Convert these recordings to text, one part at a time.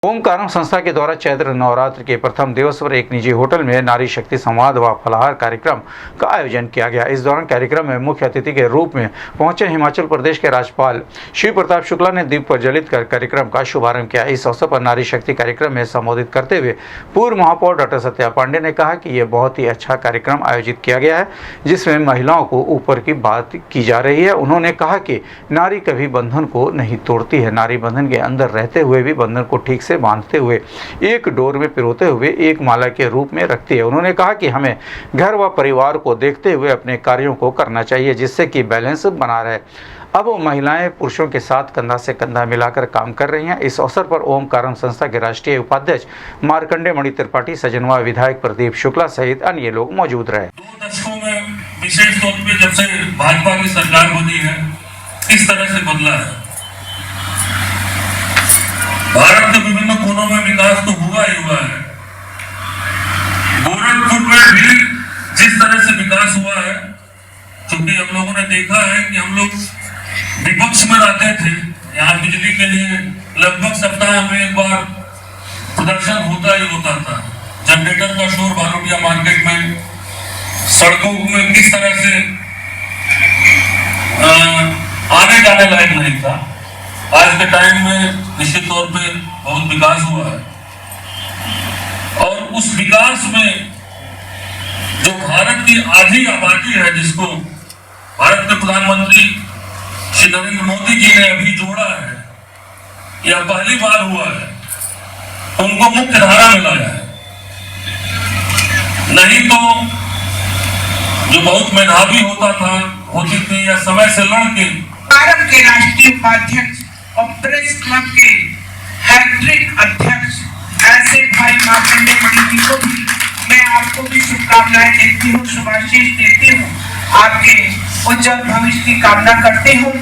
ओमकारम संस्था के द्वारा चैत्र नवरात्र के प्रथम दिवस पर एक निजी होटल में नारी शक्ति संवाद व फलाहार कार्यक्रम का आयोजन किया गया। इस दौरान कार्यक्रम में मुख्य अतिथि के रूप में पहुंचे हिमाचल प्रदेश के राज्यपाल शिव प्रताप शुक्ला ने दीप प्रज्वलित कर कार्यक्रम का शुभारंभ किया। इस अवसर पर नारी शक्ति कार्यक्रम में संबोधित करते हुए पूर्व महापौर डॉक्टर सत्या पांडे ने कहा कि यह बहुत ही अच्छा कार्यक्रम आयोजित किया गया है, जिसमें महिलाओं को ऊपर की बात की जा रही है। उन्होंने कहा कि नारी कभी बंधन को नहीं तोड़ती है, नारी बंधन के अंदर रहते हुए भी बंधन को ठीक से बांधते हुए एक डोर में पिरोते हुए एक माला के रूप में रखती है। उन्होंने कहा कि हमें घर व परिवार को देखते हुए अपने कार्यों को करना चाहिए, जिससे कि बैलेंस बना रहे। अब वो महिलाएं पुरुषों के साथ कंधा से कंधा मिलाकर काम कर रही हैं। इस अवसर पर ओमकारम संस्था के राष्ट्रीय उपाध्यक्ष मार्कंडे मणि त्रिपाठी, सजनवा विधायक प्रदीप शुक्ला सहित अन्य लोग मौजूद रहे। 2 दशकों में विशेष तौर पे जब से भाजपा की सरकार बनी है, किस तरह से बदला है। भारत के विभिन्न कोनों में विकास तो हुआ ही हुआ है। गोरखपुर में भी जिस तरह से विकास हुआ है, क्योंकि हम लोगों ने देखा है कि हम लोग विपक्ष में रहते थे, यहाँ बिजली के लिए लगभग सप्ताह में एक बार प्रदर्शन होता ही होता था। जनरेटर का शोर भानुटिया मार्केट में, सड़कों में किस तरह से आने जाने लायक नहीं था। आज के टाइम में निश्चित तौर पे बहुत विकास हुआ है, और उस विकास में जो भारत की आधी आबादी है, जिसको भारत के प्रधानमंत्री श्री नरेंद्र मोदी जी ने अभी जोड़ा है, यह पहली बार हुआ है, उनको मुख्य धारा में लाया है। नहीं तो जो बहुत मेधावी होती थी या समय से लड़के भारत के राष्ट्रीय उपाध्यक्ष और प्रेस क्लब के हैट्रिक अध्यक्ष ऐसे भाई मार्कंडे मणि जी को भी मैं आपको भी शुभकामनाएं देती हूँ, शुभाशीष देती हूँ, आपके उज्जवल भविष्य की कामना करती हूँ।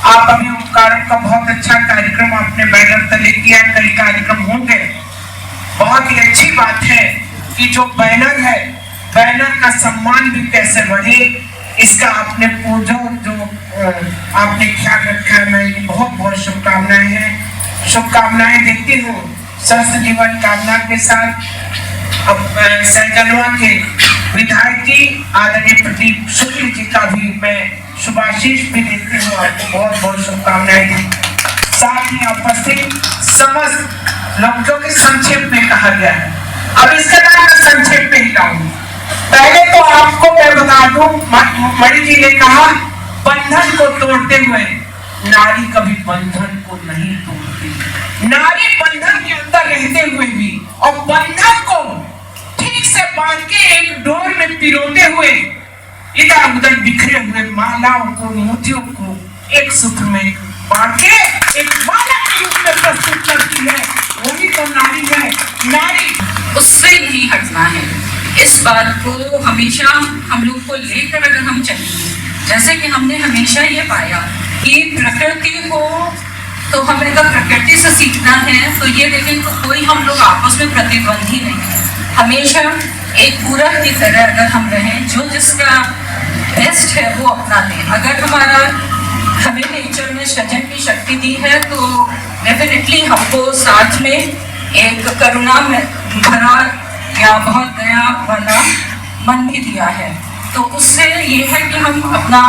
आप अभी ओमकारम का बहुत अच्छा कार्यक्रम आपने बैनर तले किया, कई कार्यक्रम होंगे। बहुत ही अच्छी बात है कि जो बैनर है, बैनर का सम्मान भी कैसे बढ़े, इसका आपने पूजो जो आपने ख्याल रखा है। मैं बहुत बहुत शुभकामनाएं हैं, शुभकामनाएं देती हूँ। स्वस्थ जीवन कामना के साथ अब सैजनवा के विधायक जी आदरणीय प्रदीप शुक्ल जी का भी मैं शुभाशीष भी देती हूँ, आपको बहुत बहुत शुभकामनाएं दी। साथ ही उपस्थित समस्त लोगों के संक्षेप में कहा गया है, अब इसके बाद मैं संक्षेप में ही लाऊंगी। पहले तो आपको मैं बता दूं, मणि जी ने कहा बंधन को तोड़ते हुए, नारी कभी बंधन को नहीं तोड़ती। नारी बंधन के अंदर रहते हुए भी और बंधन को ठीक से बांध के एक डोर में पिरोते हुए इधर उधर बिखरे हुए मालाओं को, मोतियों को एक सूत्र में बांध के एक माला के रूप में प्रस्तुत करती है। वही तो नारी है। नारी उससे नहीं हटना है। इस बात को हमेशा हम लोग को लेकर अगर हम चलेंगे, जैसे कि हमने हमेशा ये पाया कि प्रकृति को तो हमें अगर प्रकृति से सीखना है, तो ये देखें तो कोई हम लोग आपस में प्रतिद्वंदी नहीं है। हमेशा एक पूरक की तरह अगर हम रहें, जो जिसका बेस्ट है वो अपना दें। अगर हमें नेचर में सृजन की शक्ति दी है, तो डेफिनेटली हमको साथ में एक करुणा में भरा या बहुत दया वाला मन भी दिया है। तो उससे ये है कि हम अपना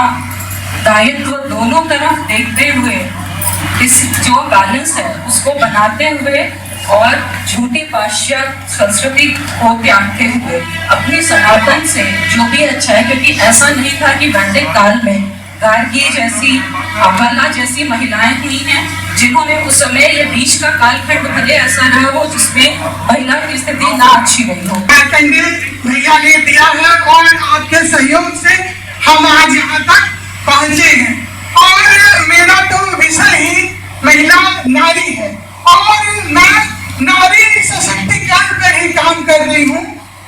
दायित्व दोनों तरफ देखते हुए इस जो बैलेंस है उसको बनाते हुए और झूठी पाश्चात्य संस्कृति को त्यागते हुए अपनी सनातन से जो भी अच्छा है, क्योंकि ऐसा नहीं था कि वैदिक काल में गार्गी जैसी, अबला जैसी महिलाएं हुई हैं जिन्होंने उस समय ये बीच का कालखंड भले ऐसा रहा हो जिसमें महिला की स्थिति ना अच्छी रही हो। भैया ने दिया है और आपके सहयोग से हम आज यहाँ तक पहुँचे हैं। और मेरा तो विषय ही महिला नारी है, और मैं नारी सशक्तिकरण पर ही काम कर रही हूँ।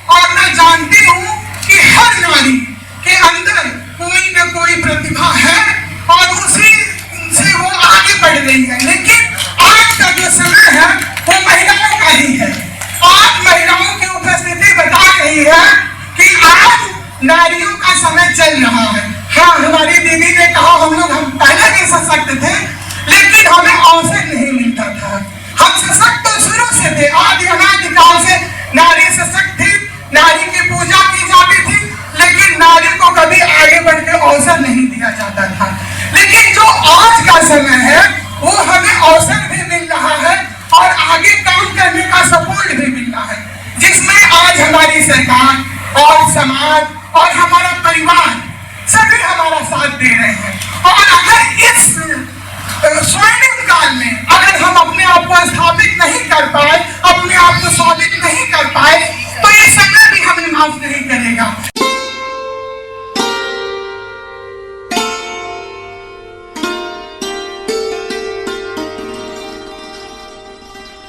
और मैं जानती हूँ कि हर नारी के अंदर कोई न कोई प्रतिभा है और उसी से वो आगे बढ़ रही है। लेकिन आज का जो समय है वो महिलाओं का ही है। आज महिलाओं की उपस्थिति बता रही है कि आज नारियों का समय चल रहा है। हाँ, हमारी दीदी ने कहा हम पहले भी सशक्त थे, लेकिन हमें अवसर नहीं मिलता था। हम सशक्त तो शुरू अवसर भी मिल रहा है और आगे काम करने का सपोर्ट भी मिल रहा है, जिसमें आज हमारी सरकार और समाज और हमारा परिवार सभी हमारा साथ दे रहे हैं। और अगर इस स्वर्णिम काल में अगर हम अपने आप को स्थापित नहीं कर पाए, अपने आप को स्वाभित नहीं कर पाए,